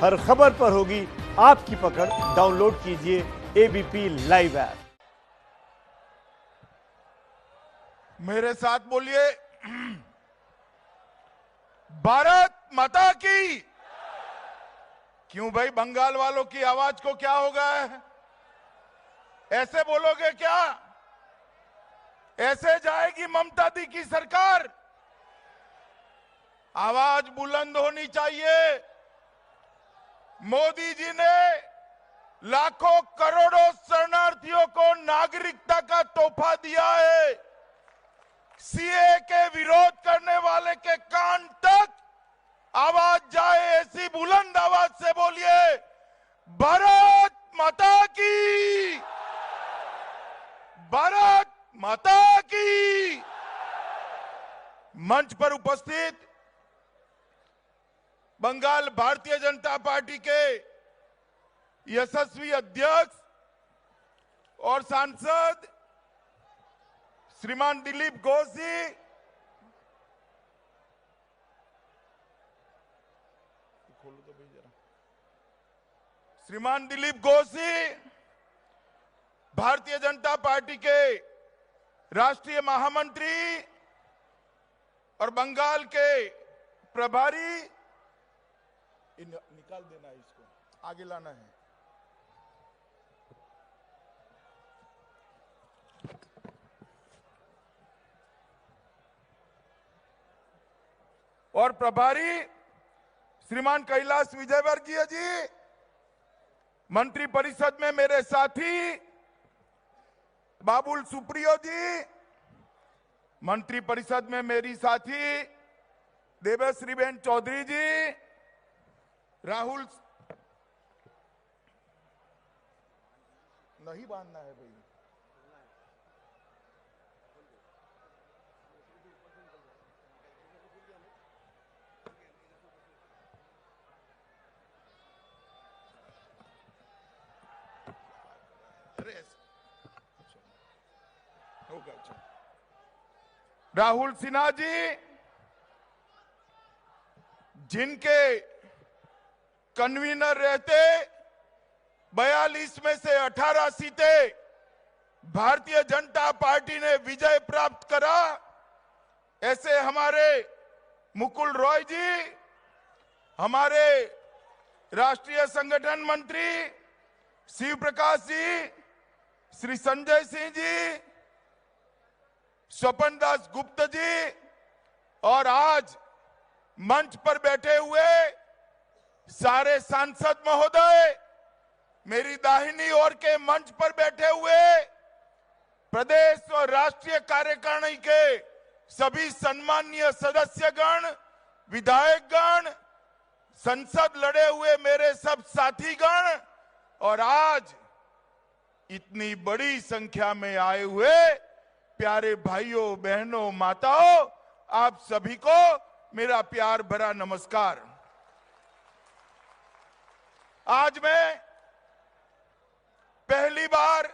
हर खबर पर होगी आपकी पकड़। डाउनलोड कीजिए एबीपी लाइव ऐप। मेरे साथ बोलिए, भारत माता की। क्यों भाई, बंगाल वालों की आवाज को क्या हो गया है? ऐसे बोलोगे क्या? ऐसे जाएगी ममता दी की सरकार? आवाज बुलंद होनी चाहिए। मोदी जी ने लाखों करोड़ों शरणार्थियों को नागरिकता का तोहफा दिया है। सीए के विरोध करने वाले के कान तक आवाज जाए, ऐसी बुलंद आवाज से बोलिए, भारत माता की, भारत माता की। मंच पर उपस्थित बंगाल भारतीय जनता पार्टी के यशस्वी अध्यक्ष और सांसद श्रीमान दिलीप घोष जी, श्रीमान दिलीप घोष जी भारतीय जनता पार्टी के राष्ट्रीय महामंत्री और बंगाल के प्रभारी, निकाल देना है, इसको आगे लाना है। और प्रभारी श्रीमान कैलाश विजयवर्गीय जी, मंत्री परिषद में मेरे साथी बाबुल सुप्रियो जी, मंत्री परिषद में मेरी साथी देवश्री बेन चौधरी जी, राहुल नहीं बांधना है भाई, होगा। राहुल सिन्हा जी, जिनके कन्वीनर रहते 42 में से 18 सीटें भारतीय जनता पार्टी ने विजय प्राप्त करा, ऐसे हमारे मुकुल रॉय जी, हमारे राष्ट्रीय संगठन मंत्री शिव प्रकाश जी, श्री संजय सिंह जी, स्वपन दास गुप्ता जी, और आज मंच पर बैठे हुए सारे सांसद महोदय, मेरी दाहिनी ओर के मंच पर बैठे हुए प्रदेश और राष्ट्रीय कार्यकारिणी के सभी सम्माननीय सदस्यगण, विधायकगण, संसद लड़े हुए मेरे सब साथीगण, और आज इतनी बड़ी संख्या में आए हुए प्यारे भाइयों बहनों माताओं, आप सभी को मेरा प्यार भरा नमस्कार। आज मैं पहली बार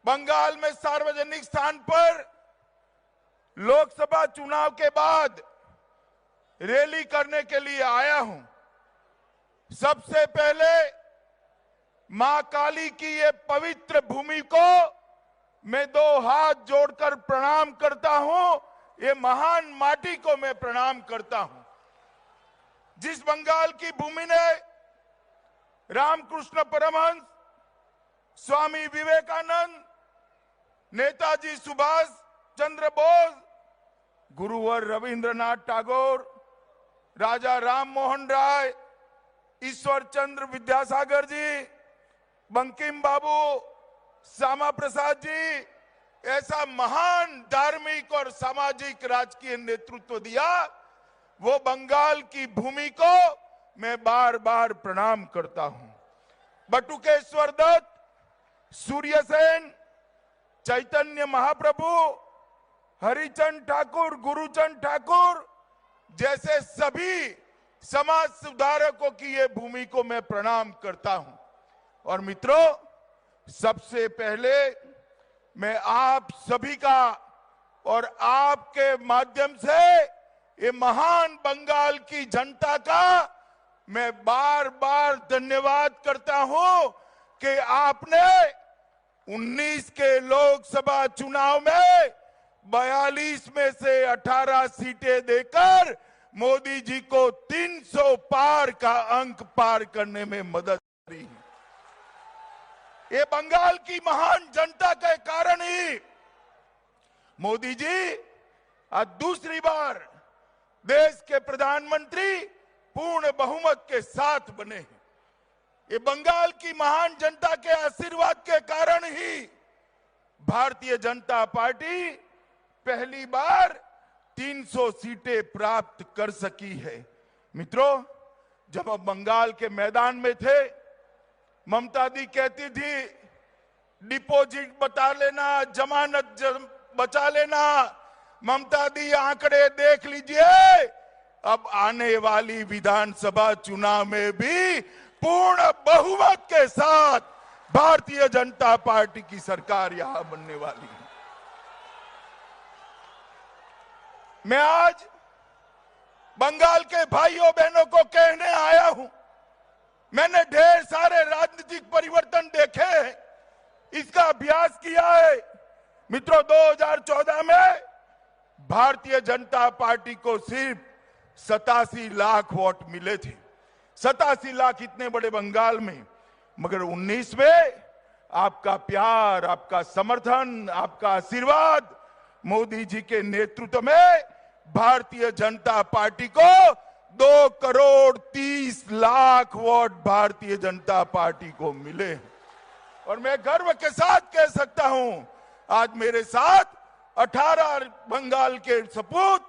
बंगाल में सार्वजनिक स्थान पर लोकसभा चुनाव के बाद रैली करने के लिए आया हूं। सबसे पहले मां काली की ये पवित्र भूमि को मैं दो हाथ जोड़कर प्रणाम करता हूं। ये महान माटी को मैं प्रणाम करता हूं, जिस बंगाल की भूमि ने रामकृष्ण परमहंस, स्वामी विवेकानंद, नेताजी सुभाष चंद्र बोस, गुरुवर रविंद्रनाथ टैगोर, राजा राम मोहन राय, ईश्वर चंद्र विद्यासागर जी, बंकिम बाबू, श्यामा प्रसाद जी, ऐसा महान धार्मिक और सामाजिक राजकीय नेतृत्व दिया, वो बंगाल की भूमि को मैं बार बार प्रणाम करता हूं। बटुकेश्वर दत्त, सूर्यसेन, चैतन्य महाप्रभु, हरिचंद ठाकुर, गुरुचंद ठाकुर जैसे सभी समाज सुधारकों की ये भूमि को मैं प्रणाम करता हूं। और मित्रों, सबसे पहले मैं आप सभी का और आपके माध्यम से ये महान बंगाल की जनता का मैं बार बार धन्यवाद करता हूं कि आपने 19 के लोकसभा चुनाव में 42 में से 18 सीटें देकर मोदी जी को 300 पार का अंक पार करने में मदद करी। ये बंगाल की महान जनता के कारण ही मोदी जी आज दूसरी बार देश के प्रधानमंत्री पूर्ण बहुमत के साथ बने हैं। ये बंगाल की महान जनता के आशीर्वाद के कारण ही भारतीय जनता पार्टी पहली बार 300 सीटें प्राप्त कर सकी है। मित्रों, जब हम बंगाल के मैदान में थे, ममता दी कहती थी डिपॉजिट बता लेना, जमानत बचा लेना। ममता दी आंकड़े देख लीजिए, अब आने वाली विधानसभा चुनाव में भी पूर्ण बहुमत के साथ भारतीय जनता पार्टी की सरकार यहां बनने वाली है। मैं आज बंगाल के भाइयों बहनों को कहने आया हूं, मैंने ढेर सारे राजनीतिक परिवर्तन देखे हैं, इसका अभ्यास किया है। मित्रों, 2014 में भारतीय जनता पार्टी को सिर्फ 87 लाख वोट मिले थे। 87 लाख इतने बड़े बंगाल में, मगर 19 में आपका प्यार, आपका समर्थन, आपका आशीर्वाद, मोदी जी के नेतृत्व में भारतीय जनता पार्टी को 2 करोड़ 30 लाख वोट भारतीय जनता पार्टी को मिले। और मैं गर्व के साथ कह सकता हूं, आज मेरे साथ 18 बंगाल के सपूत,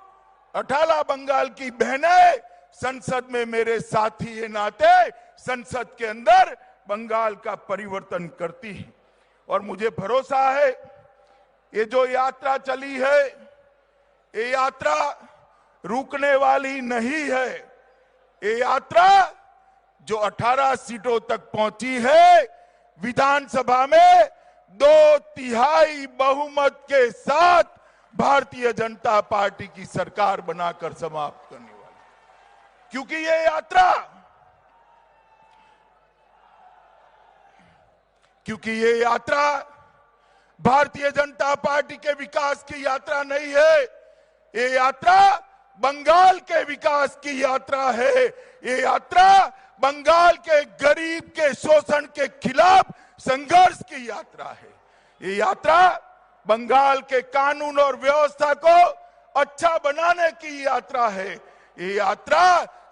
18 बंगाल की बहनें संसद में मेरे साथी के नाते संसद के अंदर बंगाल का परिवर्तन करती है। और मुझे भरोसा है, ये जो यात्रा चली है, ये यात्रा रुकने वाली नहीं है। ये यात्रा जो 18 सीटों तक पहुंची है, विधानसभा में 2/3 बहुमत के साथ भारतीय जनता पार्टी की सरकार बनाकर समाप्त करने वाली। क्योंकि ये यात्रा भारतीय जनता पार्टी के विकास की यात्रा नहीं है, ये यात्रा बंगाल के विकास की यात्रा है। ये यात्रा बंगाल के गरीब के शोषण के खिलाफ संघर्ष की यात्रा है। ये यात्रा बंगाल के कानून और व्यवस्था को अच्छा बनाने की यात्रा है। ये यात्रा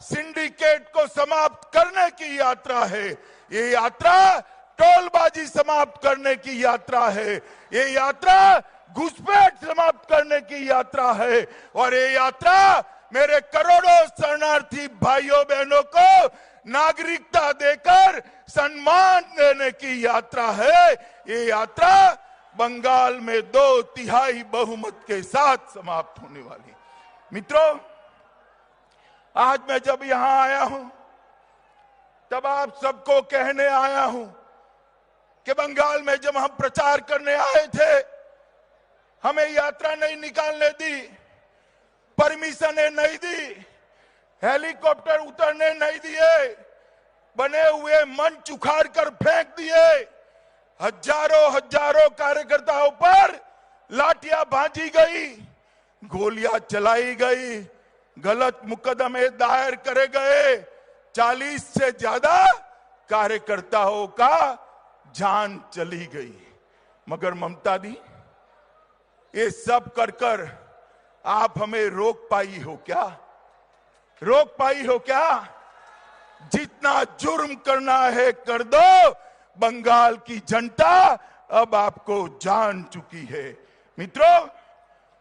सिंडिकेट को समाप्त करने की यात्रा है। ये यात्रा टोलबाजी समाप्त करने की यात्रा है। ये यात्रा घुसपैठ समाप्त करने की यात्रा है। और ये यात्रा मेरे करोड़ों शरणार्थी भाइयों बहनों को नागरिकता देकर सम्मान देने की यात्रा है। ये यात्रा बंगाल में 2/3 बहुमत के साथ समाप्त होने वाली। मित्रों, आज मैं जब यहां आया हूं, तब आप सबको कहने आया हूं कि बंगाल में जब हम प्रचार करने आए थे, हमें यात्रा नहीं निकालने दी, परमिशन नहीं दी, हेलीकॉप्टर उतरने नहीं दिए, बने हुए मंच उखाड़ कर फेंक दिए, हजारों कार्यकर्ताओं पर लाठियां भांजी गई, गोलियां चलाई गई, गलत मुकदमे दायर करे गए, 40 से ज्यादा कार्यकर्ताओं का जान चली गई। मगर ममता दी, ये सब कर आप हमें रोक पाई हो क्या? रोक पाई हो क्या? जितना जुर्म करना है कर दो, बंगाल की जनता अब आपको जान चुकी है। मित्रों,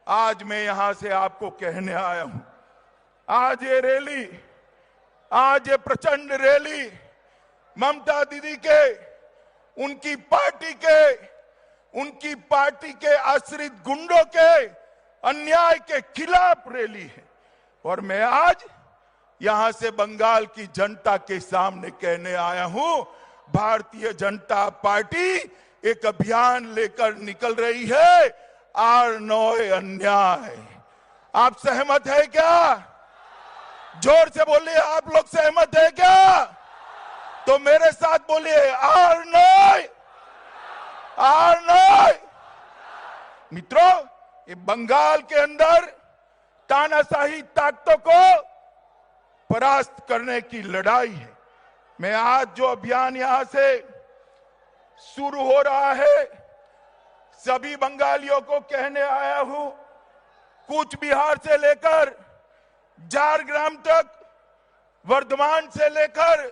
आज मैं यहां से आपको कहने आया हूं, आज ये रैली, आज ये प्रचंड रैली ममता दीदी के, उनकी पार्टी के आश्रित गुंडों के अन्याय के खिलाफ रैली है। और मैं आज यहां से बंगाल की जनता के सामने कहने आया हूं, भारतीय जनता पार्टी एक अभियान लेकर निकल रही है, R9 अन्याय। आप सहमत है क्या? जोर से बोलिए, आप लोग सहमत है क्या? तो मेरे साथ बोलिए, आर नहीं, आर नहीं। मित्रों, ये बंगाल के अंदर तानाशाही ताकतों को परास्त करने की लड़ाई है। मैं आज जो अभियान यहां से शुरू हो रहा है, सभी बंगालियों को कहने आया हूं, कूच बिहार से लेकर झारग्राम तक, वर्धमान से लेकर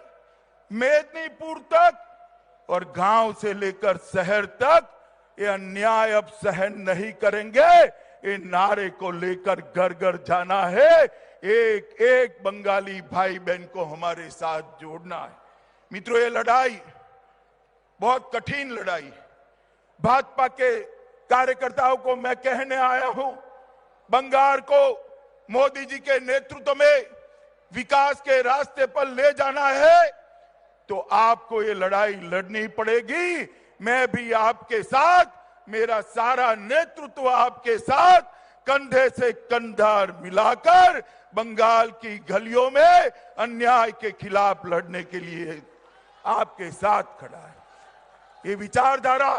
मेदिनीपुर तक और गांव से लेकर शहर तक ये अन्याय अब सहन नहीं करेंगे। ये नारे को लेकर घर घर जाना है, एक एक बंगाली भाई बहन को हमारे साथ जोड़ना है। मित्रों, ये लड़ाई बहुत कठिन लड़ाई है। भाजपा के कार्यकर्ताओं को मैं कहने आया हूं, बंगाल को मोदी जी के नेतृत्व में विकास के रास्ते पर ले जाना है तो आपको ये लड़ाई लड़नी पड़ेगी। मैं भी आपके साथ, मेरा सारा नेतृत्व आपके साथ कंधे से कंधा मिलाकर बंगाल की गलियों में अन्याय के खिलाफ लड़ने के लिए आपके साथ खड़ा है। ये विचारधारा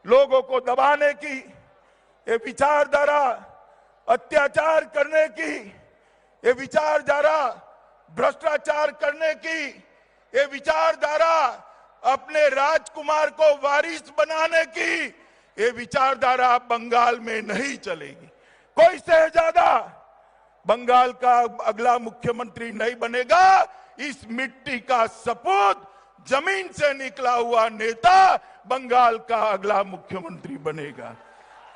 लोगों को दबाने की, ये विचारधारा अत्याचार करने की, ये विचारधारा भ्रष्टाचार करने की, ये विचारधारा अपने राजकुमार को वारिस बनाने की, ये विचारधारा बंगाल में नहीं चलेगी। कोई शहजादा बंगाल का अगला मुख्यमंत्री नहीं बनेगा। इस मिट्टी का सपूत, जमीन से निकला हुआ नेता बंगाल का अगला मुख्यमंत्री बनेगा।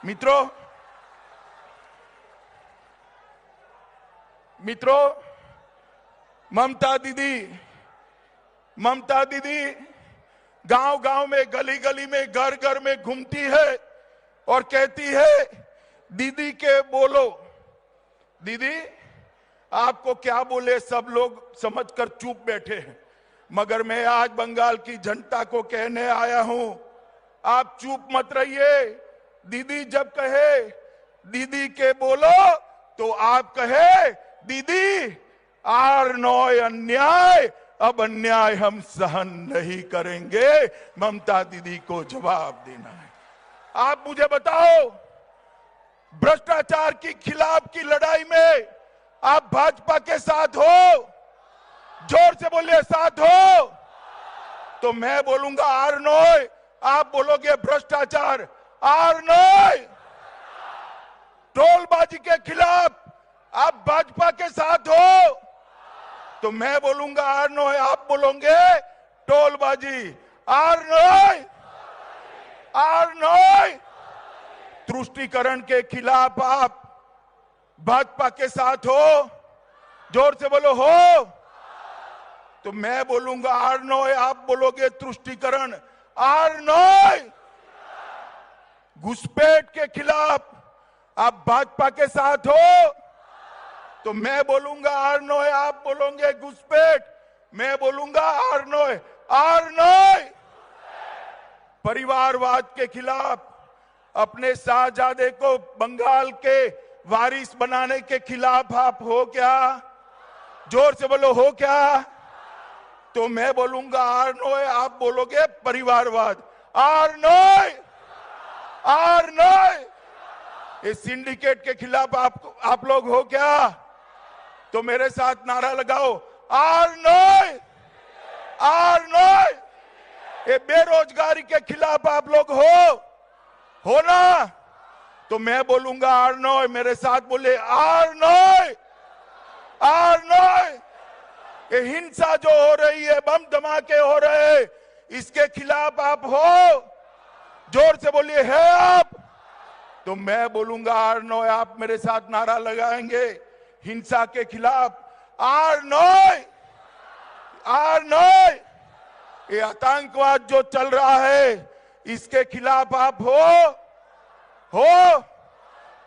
मित्रों, ममता दीदी गांव गांव में, गली गली में, घर घर में घूमती है और कहती है, दीदी के बोलो। दीदी आपको क्या बोले, सब लोग समझकर चुप बैठे हैं, मगर मैं आज बंगाल की जनता को कहने आया हूं, आप चुप मत रहिए। दीदी जब कहे दीदी के बोलो तो आप कहे, दीदी आर नॉय अन्याय, अब अन्याय हम सहन नहीं करेंगे। ममता दीदी को जवाब देना है। आप मुझे बताओ, भ्रष्टाचार के खिलाफ की लड़ाई में आप भाजपा के साथ हो? जोर से बोलिए, साथ हो। तो मैं बोलूंगा आर नॉय, आप बोलोगे भ्रष्टाचार, आर नॉय। टोलबाजी के खिलाफ आप भाजपा के साथ हो तो मैं बोलूंगा आर नॉय, आप बोलोगे टोलबाजी, आर नॉय, आर नॉय। तुष्टीकरण के खिलाफ आप भाजपा के साथ हो? जोर से बोलो, हो। तो मैं बोलूंगा आर नॉय, आप बोलोगे तुष्टीकरण, आर नॉय। घुसपैठ के खिलाफ आप भाजपा के साथ हो तो मैं बोलूंगा आर नॉय, आप बोलोगे घुसपैठ, मैं बोलूंगा आर नॉय, आर नॉय। परिवारवाद के खिलाफ, अपने शाहजादे को बंगाल के वारिस बनाने के खिलाफ आप हो क्या? जोर से बोलो, हो क्या? तो मैं बोलूंगा आर नॉय, आप बोलोगे परिवारवाद, आर नॉय, आर नॉय। इस सिंडिकेट के खिलाफ आप लोग हो क्या? तो मेरे साथ नारा लगाओ, आर नॉय, आर नॉय। ये बेरोजगारी के खिलाफ आप लोग हो ना? तो मैं बोलूंगा आर नॉय, मेरे साथ बोले आर नॉय, आर नॉय। ये हिंसा जो हो रही है, बम धमाके हो रहे हैं, इसके खिलाफ आप हो? जोर से बोलिए, है आप? तो मैं बोलूंगा आर नॉय, आप मेरे साथ नारा लगाएंगे हिंसा के खिलाफ, आर नॉय, आर नॉय। ये आतंकवाद जो चल रहा है, इसके खिलाफ आप हो?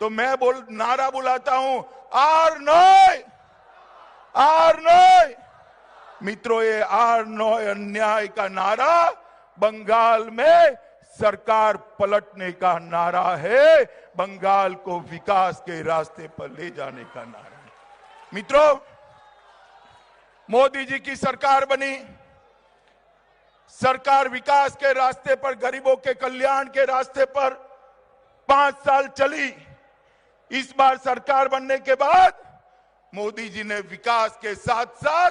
तो मैं नारा बुलाता हूं, आर नॉय, आर नॉय। मित्रों, ये आर नॉय अन्याय का नारा बंगाल में सरकार पलटने का नारा है, बंगाल को विकास के रास्ते पर ले जाने का नारा है। मित्रों, मोदी जी की सरकार बनी, सरकार विकास के रास्ते पर, गरीबों के कल्याण के रास्ते पर 5 साल चली। इस बार सरकार बनने के बाद मोदी जी ने विकास के साथ साथ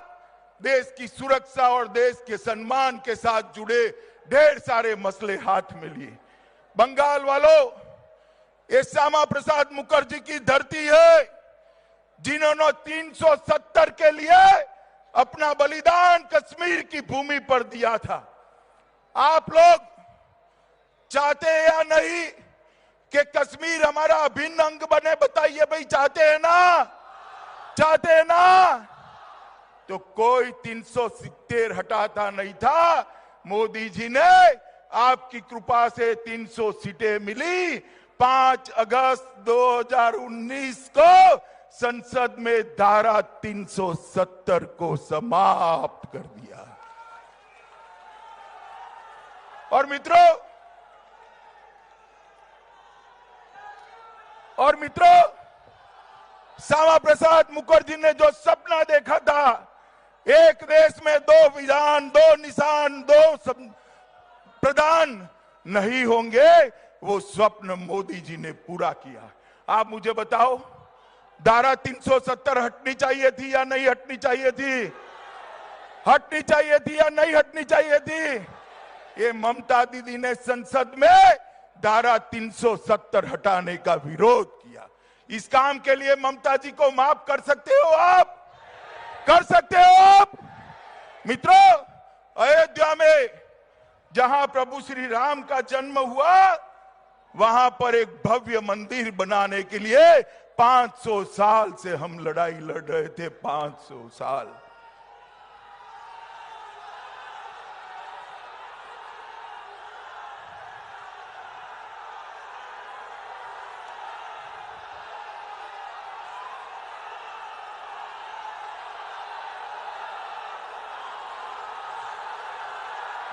देश की सुरक्षा और देश के सम्मान के साथ जुड़े ढेर सारे मसले हाथ में लिए। बंगाल वालों, ये श्यामा प्रसाद मुखर्जी की धरती है, जिन्होंने 370 के लिए अपना बलिदान कश्मीर की भूमि पर दिया था। आप लोग चाहते हैं या नहीं कि कश्मीर हमारा अभिन्न अंग बने? बताइए भाई, चाहते हैं ना? चाहते हैं ना? तो कोई 370 हटाता नहीं था। मोदी जी ने, आपकी कृपा से 300 सीटें मिली। 5 अगस्त 2019 को संसद में धारा 370 को समाप्त कर दिया। और मित्रों, श्यामा प्रसाद मुखर्जी ने जो सपना देखा था, एक देश में 2 विधान, 2 निशान, 2 प्रधान नहीं होंगे, वो स्वप्न मोदी जी ने पूरा किया। आप मुझे बताओ, धारा 370 हटनी चाहिए थी या नहीं हटनी चाहिए थी? हटनी चाहिए थी या नहीं हटनी चाहिए थी? ये ममता दीदी ने संसद में धारा 370 हटाने का विरोध किया। इस काम के लिए ममता जी को माफ कर सकते हो आप? कर सकते हो आप? मित्रों, अयोध्या में जहां प्रभु श्री राम का जन्म हुआ, वहां पर एक भव्य मंदिर बनाने के लिए 500 साल से हम लड़ाई लड़ रहे थे। 500 साल।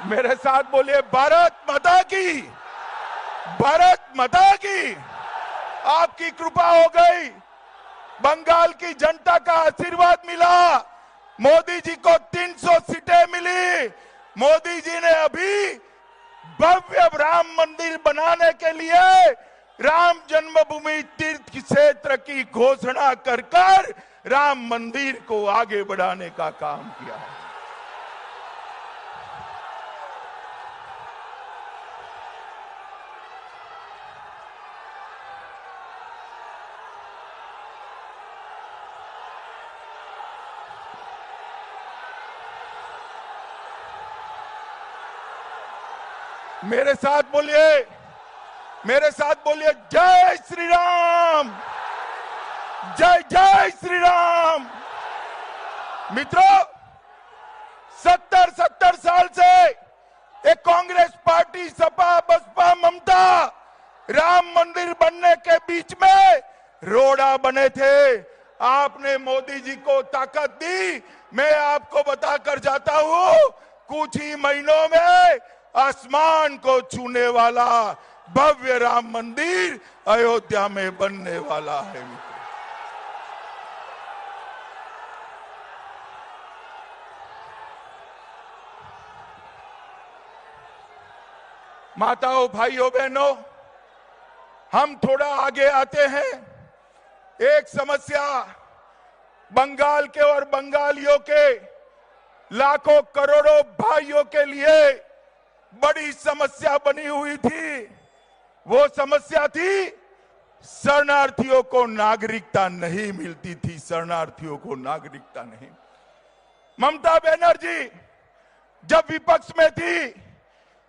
मेरे साथ बोलिए, भारत माता की, भारत माता की। आपकी कृपा हो गई, बंगाल की जनता का आशीर्वाद मिला, मोदी जी को 300 सीटें मिली। मोदी जी ने अभी भव्य राम मंदिर बनाने के लिए राम जन्मभूमि तीर्थ क्षेत्र की घोषणा कर राम मंदिर को आगे बढ़ाने का काम किया है। मेरे साथ बोलिए, मेरे साथ बोलिए, जय श्री राम, जय जय श्री राम। मित्रों, 70 साल से एक कांग्रेस पार्टी, सपा, बसपा, ममता राम मंदिर बनने के बीच में रोड़ा बने थे। आपने मोदी जी को ताकत दी। मैं आपको बताकर जाता हूं, कुछ ही महीनों में आसमान को छूने वाला भव्य राम मंदिर अयोध्या में बनने वाला है। माताओं, भाइयों, बहनों, हम थोड़ा आगे आते हैं। एक समस्या बंगाल के और बंगालियों के लाखों करोड़ों भाइयों के लिए बड़ी समस्या बनी हुई थी। वो समस्या थी, शरणार्थियों को नागरिकता नहीं मिलती थी। शरणार्थियों को नागरिकता नहीं। ममता बनर्जी जब विपक्ष में थी,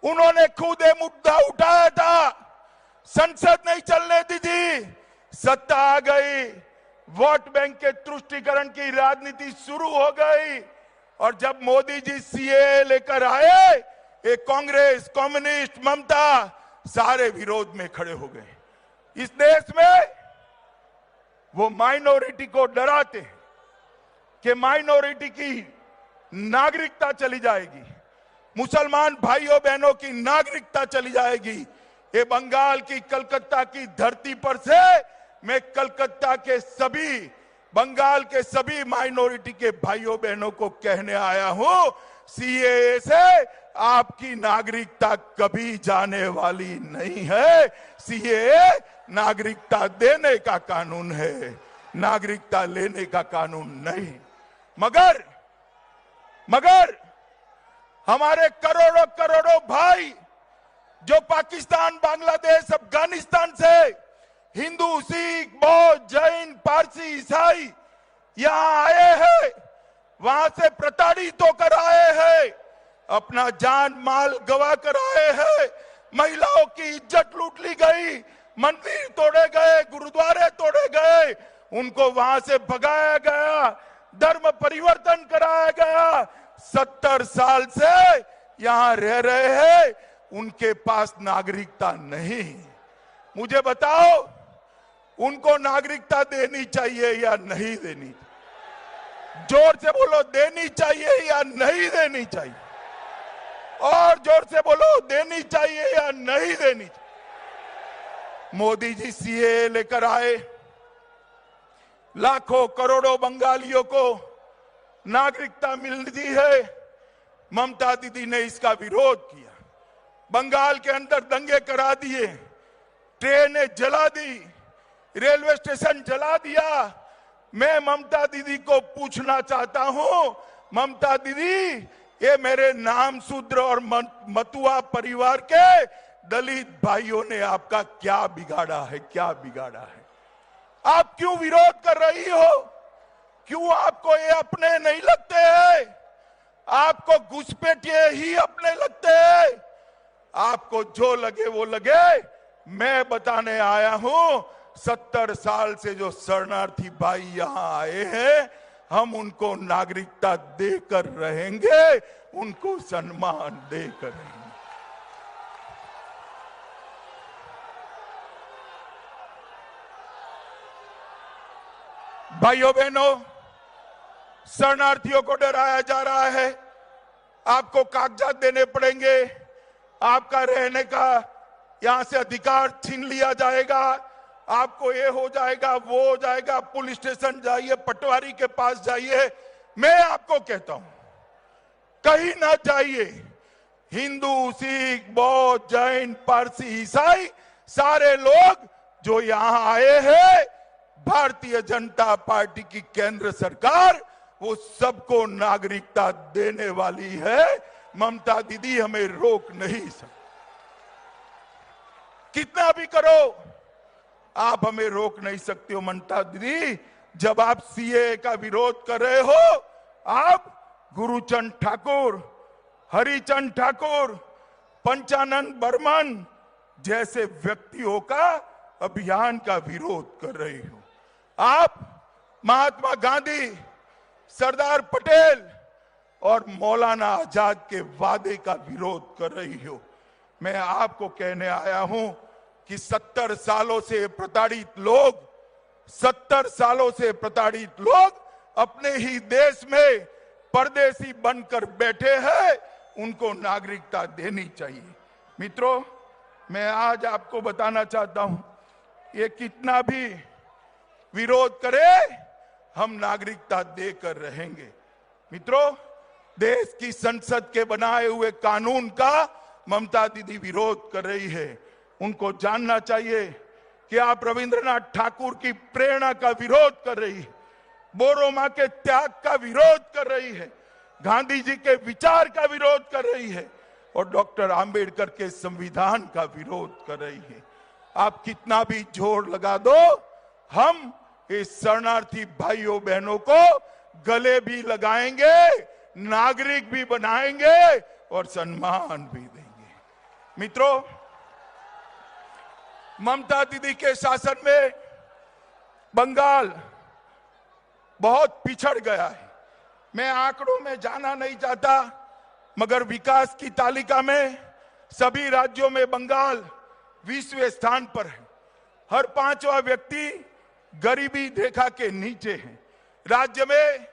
उन्होंने खुद ये मुद्दा उठाया था, संसद नहीं चलने दी थी। सत्ता आ गई, वोट बैंक के तुष्टीकरण की राजनीति शुरू हो गई, और जब मोदी जी सीए लेकर आए, एक कांग्रेस, कम्युनिस्ट, ममता सारे विरोध में खड़े हो गए। इस देश में वो माइनॉरिटी को डराते हैं कि माइनॉरिटी की नागरिकता चली जाएगी, मुसलमान भाइयों बहनों की नागरिकता चली जाएगी। ये बंगाल की, कलकत्ता की धरती पर से मैं कलकत्ता के सभी बंगाल के सभी माइनॉरिटी के भाइयों बहनों को कहने आया हूं, सीएए से आपकी नागरिकता कभी जाने वाली नहीं है। सीएए नागरिकता देने का कानून है, नागरिकता लेने का कानून नहीं। मगर हमारे करोड़ों करोड़ों भाई जो पाकिस्तान, बांग्लादेश, अफगानिस्तान से हिंदू, सिख, बौद्ध, जैन, पारसी, ईसाई यहां आए हैं, वहां से प्रताड़ित होकर आए हैं, अपना जान माल गवा कर आए हैं, महिलाओं की इज्जत लूट ली गई, मंदिर तोड़े गए, गुरुद्वारे तोड़े गए, उनको वहां से भगाया गया, धर्म परिवर्तन कराया गया। 70 साल से यहां रह रहे हैं, उनके पास नागरिकता नहीं। मुझे बताओ, उनको नागरिकता देनी चाहिए या नहीं देनी? जोर से बोलो, देनी चाहिए या नहीं देनी चाहिए? और जोर से बोलो, देनी चाहिए या नहीं देनी चाहिए? मोदी जी सीएए लेकर आए, लाखों करोड़ों बंगालियों को नागरिकता मिलती है। ममता दीदी ने इसका विरोध किया, बंगाल के अंदर दंगे करा दिए, ट्रेनें जला दी, रेलवे स्टेशन जला दिया। मैं ममता दीदी को पूछना चाहता हूं, ममता दीदी, ये मेरे नाम शूद्र और मतुआ परिवार के दलित भाइयों ने आपका क्या बिगाड़ा है? क्या बिगाड़ा है? आप क्यों विरोध कर रही हो? क्यों आपको ये अपने नहीं लगते हैं? आपको घुसपैठिए ही अपने लगते हैं? आपको जो लगे वो लगे। मैं बताने आया हूं, 70 साल से जो शरणार्थी भाई यहां आए हैं, हम उनको नागरिकता देकर रहेंगे, उनको सम्मान देकर रहेंगे। भाइयों बहनों, शरणार्थियों को डराया जा रहा है, आपको कागजात देने पड़ेंगे, आपका रहने का यहां से अधिकार छीन लिया जाएगा, आपको ये हो जाएगा, वो हो जाएगा, पुलिस स्टेशन जाइए, पटवारी के पास जाइए। मैं आपको कहता हूं, कहीं ना जाइए। हिंदू, सिख, बौद्ध, जैन, पारसी, ईसाई, सारे लोग जो यहां आए हैं, भारतीय जनता पार्टी की केंद्र सरकार वो सबको नागरिकता देने वाली है। ममता दीदी हमें रोक नहीं सकती, कितना भी करो आप हमें रोक नहीं सकते हो। ममता दीदी, जब आप सीएए का विरोध कर रहे हो, आप गुरुचंद ठाकुर, हरिचंद ठाकुर, पंचानन बर्मन जैसे व्यक्तियों का अभियान का विरोध कर रहे हो। आप महात्मा गांधी, सरदार पटेल और मौलाना आजाद के वादे का विरोध कर रही हो। मैं आपको कहने आया हूं कि 70 सालों से प्रताड़ित लोग, 70 सालों से प्रताड़ित लोग अपने ही देश में परदेसी बनकर बैठे हैं, उनको नागरिकता देनी चाहिए। मित्रों, मैं आज आपको बताना चाहता हूं, ये कितना भी विरोध करे, हम नागरिकता देकर रहेंगे। मित्रों, देश की संसद के बनाए हुए कानून का ममता दीदी विरोध कर रही है। उनको जानना चाहिए कि आप रविंद्रनाथ ठाकुर की प्रेरणा का विरोध कर रही है, बोरो मां के त्याग का विरोध कर रही है, गांधी जी के विचार का विरोध कर रही है और डॉक्टर आंबेडकर के संविधान का विरोध कर रही है। आप कितना भी जोर लगा दो, हम इस शरणार्थी भाइयों बहनों को गले भी लगाएंगे, नागरिक भी बनाएंगे और सम्मान भी देंगे। मित्रों, ममता दीदी के शासन में बंगाल बहुत पिछड़ गया है। मैं आंकड़ों में जाना नहीं चाहता, मगर विकास की तालिका में सभी राज्यों में बंगाल 20वें स्थान पर है। हर 5वां व्यक्ति गरीबी रेखा के नीचे है। राज्य में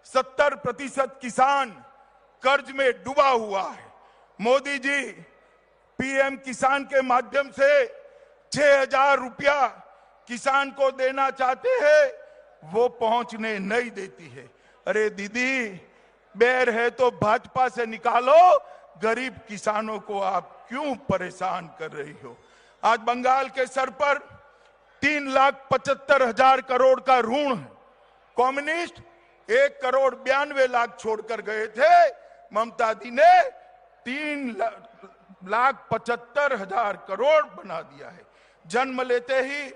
70% किसान कर्ज में डूबा हुआ है। मोदी जी पीएम किसान के माध्यम से 6,000 रुपया किसान को देना चाहते हैं। वो पहुंचने नहीं देती है। अरे दीदी, बैर है तो भाजपा से निकालो, गरीब किसानों को आप क्यों परेशान कर रही हो? आज बंगाल के सर पर 3,75,000 करोड़ का ऋण है। कम्युनिस्ट 1,92,00,000 छोड़कर गए थे, ममता दी ने 3,75,000 करोड़ बना दिया है। जन्म लेते ही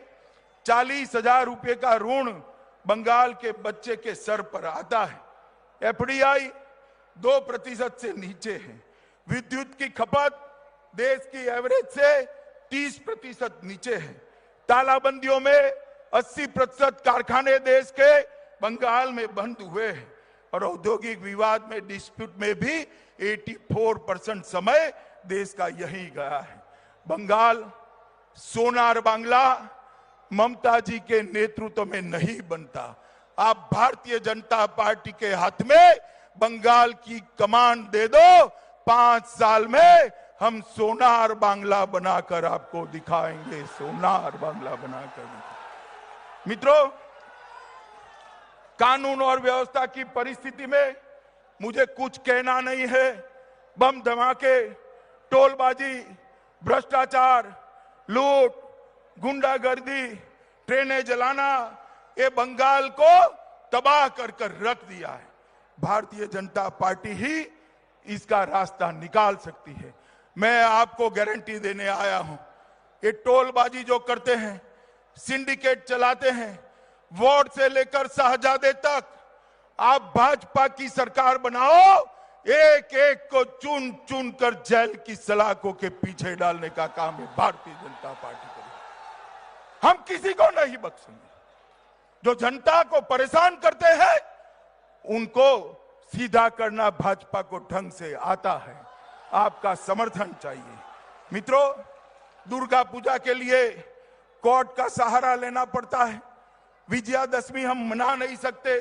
40,000 रुपए का ऋण बंगाल के बच्चे के सर पर आता है। एफडीआई 2% से नीचे है। विद्युत की खपत देश की एवरेज से 30% नीचे है। तालाबंदियों में 80% कारखाने देश के बंगाल में बंद हुए हैं और औद्योगिक विवाद में, डिस्प्यूट में भी 84% समय देश का यही गया है। बंगाल सोनार बांग्ला ममता जी के नेतृत्व में नहीं बनता। आप भारतीय जनता पार्टी के हाथ में बंगाल की कमान दे दो, 5 साल में हम सोनार बांग्ला बनाकर आपको दिखाएंगे, सोनार बांग्ला बनाकर। मित्रों, कानून और व्यवस्था की परिस्थिति में मुझे कुछ कहना नहीं है। बम धमाके, टोलबाजी, भ्रष्टाचार, लूट, गुंडागर्दी, ट्रेनें जलाना, ये बंगाल को तबाह कर कर रख दिया है। भारतीय जनता पार्टी ही इसका रास्ता निकाल सकती है। मैं आपको गारंटी देने आया हूं। ये टोलबाजी जो करते हैं, सिंडिकेट चलाते हैं, वार्ड से लेकर शाहजादे तक, आप भाजपा की सरकार बनाओ, एक एक को चुन चुन कर जेल की सलाखों के पीछे डालने का काम है भारतीय जनता पार्टी करेगी। हम किसी को नहीं बख्शेंगे। जो जनता को परेशान करते हैं उनको सीधा करना भाजपा को ढंग से आता है। आपका समर्थन चाहिए। मित्रों, दुर्गा पूजा के लिए कोर्ट का सहारा लेना पड़ता है। विजयादशमी हम मना नहीं सकते,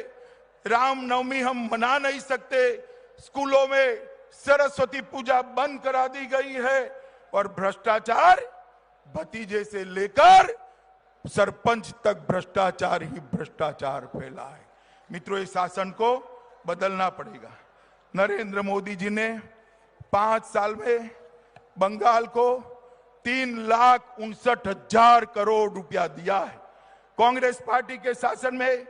रामनवमी हम मना नहीं सकते, स्कूलों में सरस्वती पूजा बंद करा दी गई है और भ्रष्टाचार भतीजे से लेकर सरपंच तक भ्रष्टाचार ही भ्रष्टाचार फैला है। मित्रों, इस शासन को बदलना पड़ेगा। नरेंद्र मोदी जी ने 5 साल में बंगाल को 3,59,000 करोड़ रुपया दिया है। कांग्रेस पार्टी के शासन में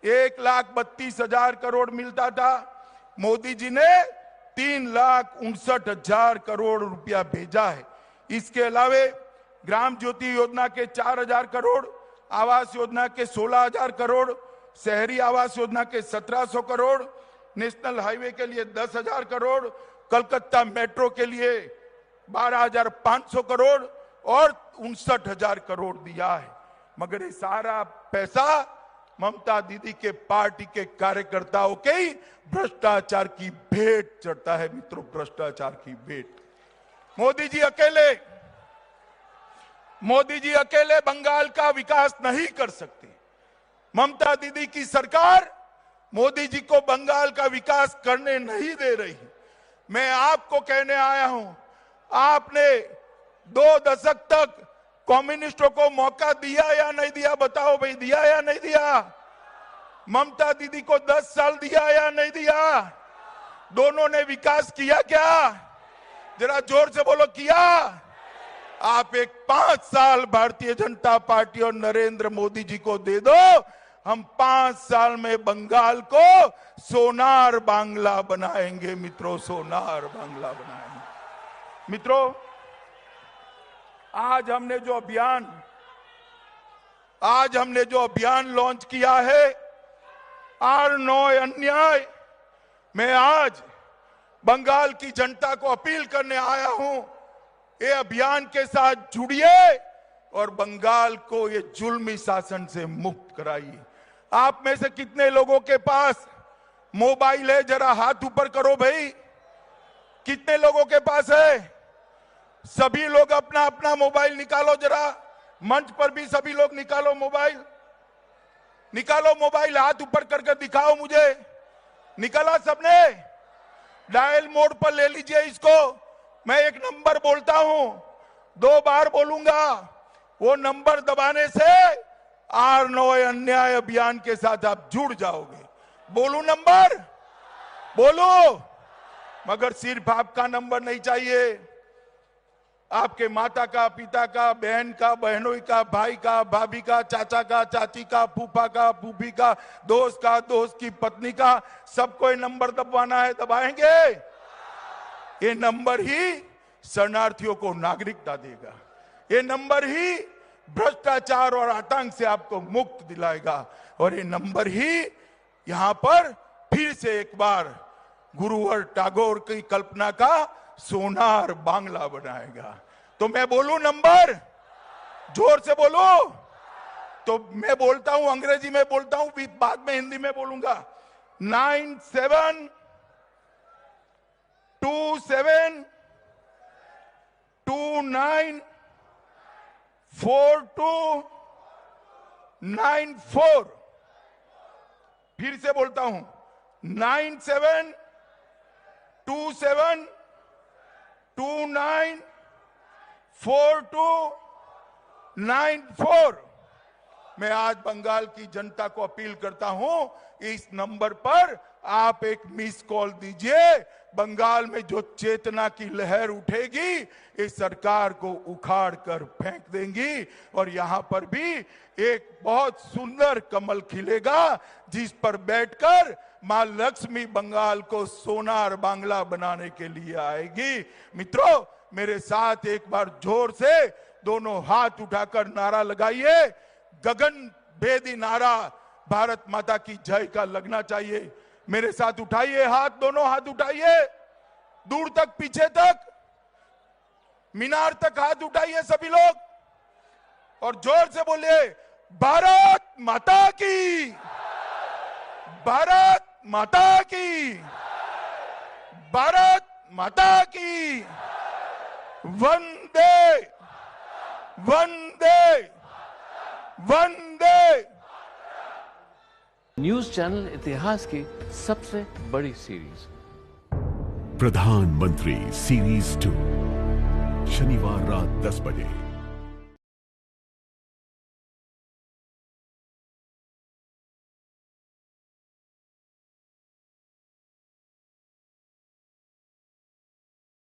1,32,000 करोड़ मिलता था। मोदी जी ने 3,59,000 करोड़ रुपया भेजा है। इसके अलावे ग्राम ज्योति योजना के 4,000 करोड़, आवास योजना के 16,000 करोड़, शहरी आवास योजना के 1,700 करोड़, नेशनल हाईवे के लिए 10,000 करोड़, कलकत्ता मेट्रो के लिए 12,500 करोड़ और 59,000 करोड़ दिया है। मगर ये सारा पैसा ममता दीदी के पार्टी के कार्यकर्ताओं के ही भ्रष्टाचार की भेंट चढ़ता है। मित्रों, भ्रष्टाचार की भेंट। मोदी जी अकेले बंगाल का विकास नहीं कर सकते। ममता दीदी की सरकार मोदी जी को बंगाल का विकास करने नहीं दे रही। मैं आपको कहने आया हूं, आपने 2 दशक तक कम्युनिस्टों को मौका दिया या नहीं दिया? बताओ भाई, दिया या नहीं दिया? ममता दीदी को 10 साल दिया या नहीं दिया? दोनों ने विकास किया क्या? जरा जोर से बोलो, किया? आप एक 5 साल भारतीय जनता पार्टी और नरेंद्र मोदी जी को दे दो, हम 5 साल में बंगाल को सोनार बांग्ला बनाएंगे। मित्रों, सोनार बांग्ला बनाएंगे। मित्रों, आज हमने जो अभियान लॉन्च किया है, आर नो अन्याय, मैं आज बंगाल की जनता को अपील करने आया हूं, ये अभियान के साथ जुड़िए और बंगाल को ये जुल्मी शासन से मुक्त कराइए। आप में से कितने लोगों के पास मोबाइल है? जरा हाथ ऊपर करो भाई। कितने लोगों के पास है? सभी लोग अपना अपना मोबाइल निकालो। जरा मंच पर भी सभी लोग निकालो मोबाइल। निकालो मोबाइल, हाथ ऊपर करके दिखाओ मुझे। निकाला सबने? डायल मोड पर ले लीजिए इसको। मैं एक नंबर बोलता हूं, 2 बार बोलूंगा। वो नंबर दबाने से R9 अन्याय अभियान के साथ आप जुड़ जाओगे। बोलू नंबर? बोलो। मगर सिर्फ आपका नंबर नहीं चाहिए, आपके माता का, पिता का, बहन का, बहनोई का, भाई का, भाभी का, चाचा का, चाची का, फूफा का, फूफी का, दोस्त की पत्नी का, सबको ये नंबर दबाना है। दबाएंगे? ये नंबर ही शरणार्थियों को नागरिकता देगा। ये नंबर ही भ्रष्टाचार और आतंक से आपको मुक्त दिलाएगा। और ये नंबर ही यहां पर फिर से एक बार गुरुवर टैगोर की कल्पना का सोनार बांग्ला बनाएगा। तो मैं बोलूं नंबर? जोर से बोलो। तो मैं बोलता हूं, अंग्रेजी में बोलता हूं, बाद में हिंदी में बोलूंगा। 9727294294। फिर से बोलता हूं, 9727294294। मैं आज बंगाल की जनता को अपील करता हूं, इस नंबर पर आप एक मिस कॉल दीजिए। बंगाल में जो चेतना की लहर उठेगी, इस सरकार को उखाड़ कर फेंक देंगी। और यहां पर भी एक बहुत सुंदर कमल खिलेगा, जिस पर बैठकर मां लक्ष्मी बंगाल को सोनार बांग्ला बनाने के लिए आएगी। मित्रों, मेरे साथ एक बार जोर से दोनों हाथ उठाकर नारा लगाइए। गगन भेदी नारा भारत माता की जय का लगना चाहिए। मेरे साथ उठाइए हाथ, दोनों हाथ उठाइए, दूर तक, पीछे तक, मीनार तक हाथ उठाइए सभी लोग, और जोर से बोलिए, भारत माता की, भारत माता की, भारत माता की, वंदे वंदे वंदे। न्यूज चैनल इतिहास की सबसे बड़ी सीरीज प्रधानमंत्री सीरीज 2 शनिवार रात 10 बजे।